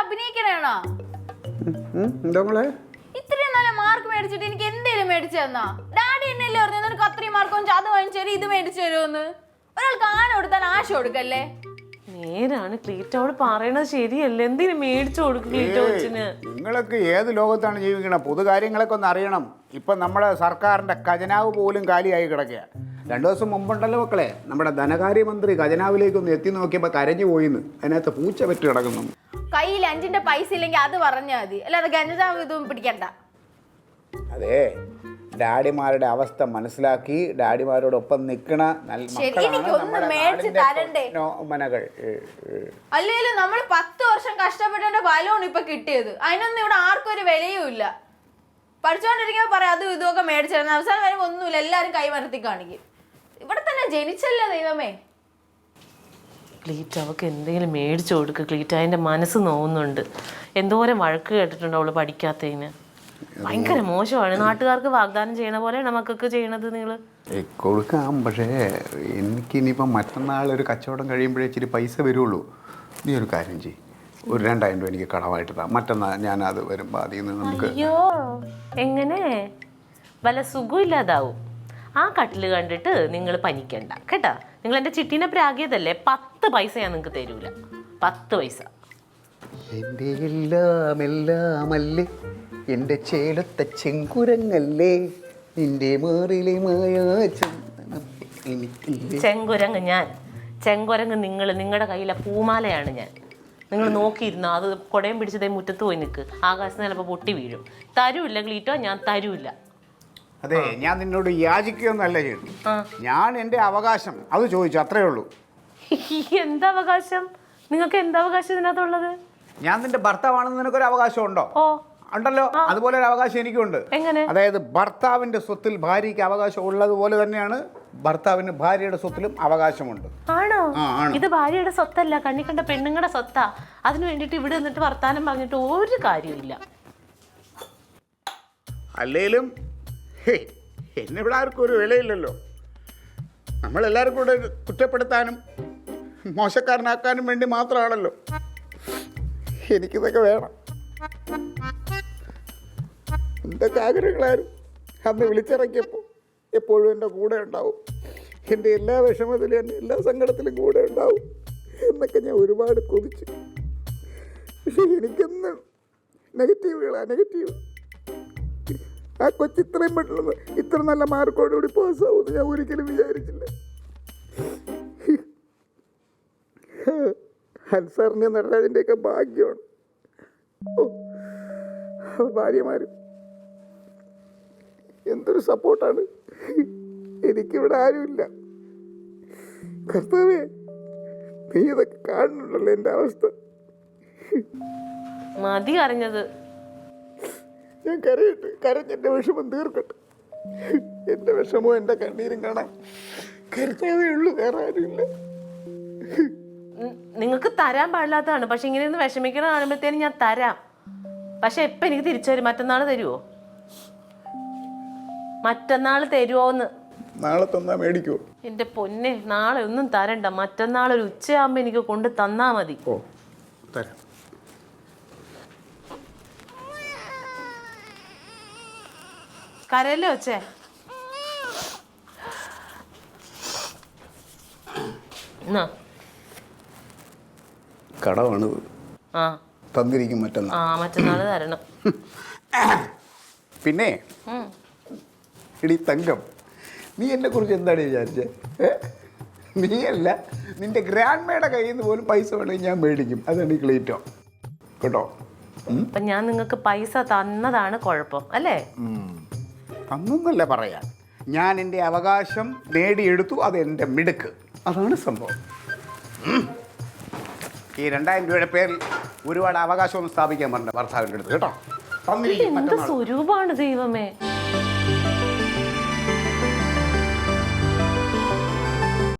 അഭിനയിക്കണേണോ? ഇത്രയും നല്ല മാർക്ക് മേടിച്ചിട്ട് എനിക്ക് എന്തേലും മേടിച്ചു തന്നാ? ഡാഡി എന്നല്ലേ പറഞ്ഞു നിനക്ക് അത്രയും മാർക്ക് അത് വാങ്ങിച്ചു തരും ഇത് മേടിച്ചു തരുമെന്ന്. ഒരാൾക്ക് ആന കൊടുത്താൽ ആശ കൊടുക്കല്ലേ? നേരാണ് ക്ലീറ്റോട് പറയണത് ശരിയല്ലേ, എന്തിനു മേടിച്ചു കൊടുക്കും ക്ലീറ്റോ കൊച്ചിന്? നിങ്ങളൊക്കെ ഏത് ലോകത്താണ് ജീവിക്കണം? പൊതു കാര്യങ്ങളൊക്കെ ഒന്ന് അറിയണം. ഇപ്പൊ നമ്മുടെ സർക്കാരിന്റെ ഖജനാവ് പോലും കാലിയായി കിടക്കുക. 2 ദിവസം മുമ്പുണ്ടല്ലോ മക്കളെ, നമ്മുടെ ധനകാര്യമന്ത്രി ഖജനാവിലേക്കൊന്ന് എത്തി നോക്കിയപ്പോ കരഞ്ഞു പോയിന്ന്. അതിനകത്ത് പൂച്ച പെറ്റ് കിടക്കുന്നു. കയ്യിൽ 5ന്റെ പൈസ ഇല്ലെങ്കിൽ അത് പറഞ്ഞാൽ മതി, അല്ലാതെ ഗഞ്ചാവ് ഇതും പിടിക്കണ്ട. അതെ, ഡാഡിമാരുടെ അവസ്ഥ മനസ്സിലാക്കി ഡാഡിമാരോടൊപ്പം നിൽക്കണ മനകൾ. അല്ലെങ്കിലും നമ്മൾ 10 വർഷം കഷ്ടപ്പെട്ടതിന്റെ ഫലമാണ് ഇപ്പൊ കിട്ടിയത്. അതിനൊന്നും ഇവിടെ ആർക്കും ഒരു വിലയും ഇല്ല. പഠിച്ചോണ്ടിരിക്കുമ്പോ പറയാം അതും ഇതുമൊക്കെ മേടിച്ചിരുന്ന അവസാനം വരുമ്പോ ഒന്നുമില്ല, എല്ലാരും കൈമരത്തി കാണിക്കും. ഇവിടെ തന്നെ ജനിച്ചല്ലേ ദൈവമേ. ക്ലീറ്റ് അവൾക്ക് എന്തെങ്കിലും മേടിച്ചു കൊടുക്കുക. ക്ലീറ്റ് അതിൻ്റെ മനസ്സ് നോവുന്നുണ്ട്. എന്തോരം വഴക്ക് കേട്ടിട്ടുണ്ടോ അവള് പഠിക്കാത്തതിന്. ഭയങ്കര മോശമാണ്. നാട്ടുകാർക്ക് വാഗ്ദാനം ചെയ്യണ പോലെ നമുക്കൊക്കെ ചെയ്യണത് നിങ്ങൾ കൊടുക്കാം. പക്ഷേ എനിക്കിനിയിപ്പം മറ്റന്നാൾ ഒരു കച്ചവടം കഴിയുമ്പോഴേ ഇച്ചിരി പൈസ വരുള്ളൂ. നീ ഒരു കാര്യം ചെയ്യും, ഒരു 2000 രൂപ എനിക്ക് കടമായിട്ട് താ. മറ്റന്നാൾ ഞാൻ അത് വരുമ്പോൾ അതിൽ നിന്ന് നമുക്ക്. അയ്യോ, എങ്ങനെ വല്ല സുഖമില്ലാതാവും. ആ കട്ടില് കണ്ടിട്ട് നിങ്ങൾ പനിക്കണ്ട കേട്ടാ. നിങ്ങൾ എൻ്റെ ചിട്ടീനെ പ്രാഗിയതല്ലേ, 10 പൈസ ഞാൻ നിങ്ങൾക്ക് തരൂല. 10 പൈസ. എൻ്റെ എല്ലാമല്ലേ എൻ്റെ ചേലത്തെ ചെങ്കുരങ്ങല്ലേ, നിന്റെ മാറിലെ ചെങ്കുരങ്ങ് ഞാൻ, ചെങ്കുരങ്ങ് നിങ്ങൾ. നിങ്ങളുടെ കയ്യിലെ പൂമാലയാണ് ഞാൻ. നിങ്ങൾ നോക്കിയിരുന്നോ? അത് കുടയും പിടിച്ചതേ മുറ്റത്ത് പോയി നിൽക്ക്. ആകാശത്ത് ചിലപ്പോൾ പൊട്ടി വീഴും. തരൂല്ല ക്ലീറ്റോ, ഞാൻ തരൂല്ല. അതെ, ഞാൻ നിന്നോട് യാചിക്കുകയൊന്നല്ല ചെയ്തു. ഞാൻ എൻ്റെ അവകാശം അത് ചോദിച്ചു, അത്രേ ഉള്ളൂ. എന്താ അവകാശം? നിങ്ങൾക്ക് എന്താ അവകാശം ഇതിനകത്തുള്ളത്? ഞാൻ നിന്റെ ഭർത്താവാണെന്ന് നിനക്കൊരു അവകാശം ഉണ്ടോ? ഓ ഉണ്ടല്ലോ. അതുപോലെ ഒരു അവകാശം എനിക്കുണ്ട്. എങ്ങനെ? അതായത് ഭർത്താവിന്റെ സ്വത്തിൽ ഭാര്യയ്ക്ക് അവകാശം ഉള്ളതുപോലെ തന്നെയാണ് ഭർത്താവിന് ഭാര്യയുടെ സ്വത്തിലും അവകാശമുണ്ട്. ആണോ? ഇത് ഭാര്യയുടെ സ്വത്തല്ല, കണ്ണി കണ്ട പെണ്ണുങ്ങളുടെ സ്വത്താ. അതിന് വേണ്ടിട്ട് ഇവിടെ നിന്നിട്ട് വർത്താനം പറഞ്ഞിട്ട് ഒരു കാര്യമില്ല. അല്ലേലും എന്നിവിടെ ആർക്കും ഒരു വിലയില്ലല്ലോ. നമ്മളെല്ലാവരും കൂടെ കുറ്റപ്പെടുത്താനും മോശക്കാരനാക്കാനും വേണ്ടി മാത്രമാണല്ലോ. എനിക്കിതൊക്കെ വേണം. എന്തൊക്കെ ആഗ്രഹങ്ങളായിരുന്നു അന്ന് വിളിച്ചിറക്കിയപ്പോൾ. എപ്പോഴും എൻ്റെ കൂടെ ഉണ്ടാവും, എൻ്റെ എല്ലാ വിഷമത്തിലും എൻ്റെ എല്ലാ സങ്കടത്തിലും കൂടെ ഉണ്ടാവും എന്നൊക്കെ ഞാൻ ഒരുപാട് കൊതിച്ചു. പക്ഷെ എനിക്കെന്ന് നെഗറ്റീവ്. ആ കൊച്ചു ഇത്രയും പെട്ടെന്ന് ഇത്ര നല്ല മാർക്കോടുകൂടി പാസ്സാവുമെന്ന് ഞാൻ ഒരിക്കലും വിചാരിച്ചില്ല. അൻസാറിനെ നടരാജിൻ്റെയൊക്കെ ഭാഗ്യമാണ്. ഭാര്യമാരും എന്തൊരു സപ്പോർട്ടാണ്. എനിക്കിവിടെ ആരുമില്ല. കർത്താവേ, നീ ഇതൊക്കെ കാണുന്നുണ്ടല്ലോ എൻ്റെ അവസ്ഥ. മതി കരഞ്ഞത്. ഞാൻ കരഞ്ഞെൻ്റെ വിഷമം തീർക്കട്ടെ. എൻ്റെ വിഷമവും എൻ്റെ കണ്ണീരും കാണാൻ കർത്താവേ ഉള്ളൂ, വേറെ ആരുമില്ല. നിങ്ങൾക്ക് തരാൻ പാടില്ലാത്തതാണ്. പക്ഷെ ഇങ്ങനെ ഒന്ന് വിഷമിക്കണ കാണുമ്പോഴത്തേനും ഞാൻ തരാം. പക്ഷെ എപ്പം എനിക്ക് തിരിച്ചു വരും? മറ്റന്നാൾ തരുമോ? മറ്റന്നാൾ തരുമോന്ന്? നാളെ തന്നാ മേടിക്കുമോ? എൻ്റെ പൊന്നെ, നാളെ ഒന്നും തരണ്ട. മറ്റന്നാൾ ഒരു ഉച്ചയാകുമ്പോൾ എനിക്ക് കൊണ്ട് തന്നാ മതി. ഓ, തരാം. കരയല്ലേ വെച്ചേ? കടമാണിത്. ആ തന്നിരിക്കും മറ്റന്നാൾ. മറ്റന്നാൾ തരണം. പിന്നെ ഇടി തങ്കം, നീ എന്നെ കുറിച്ച് എന്താണ് വിചാരിച്ചേ? നീയല്ല, നിന്റെ ഗ്രാൻഡ്മയുടെ കയ്യിൽ നിന്ന് പോലും പൈസ വേണമെങ്കിൽ ഞാൻ മേടിക്കും. അതാണ് ഈ ക്ലീറ്റോ കേട്ടോ. അപ്പം ഞാൻ നിങ്ങൾക്ക് പൈസ തന്നതാണ് കുഴപ്പം അല്ലേ? അന്നൊന്നല്ല പറയാൻ. ഞാൻ എൻ്റെ അവകാശം നേടിയെടുത്തു, അത് എൻ്റെ മിടുക്ക്. അതാണ് സംഭവം. ഈ 2000 രൂപയുടെ പേരിൽ ഒരുപാട് അവകാശമൊന്നും സ്ഥാപിക്കാൻ പറഞ്ഞ ഭർത്താവിൻ്റെ അടുത്ത് കേട്ടോ. എന്ത് സ്വരൂപമാണ് ദൈവമേ.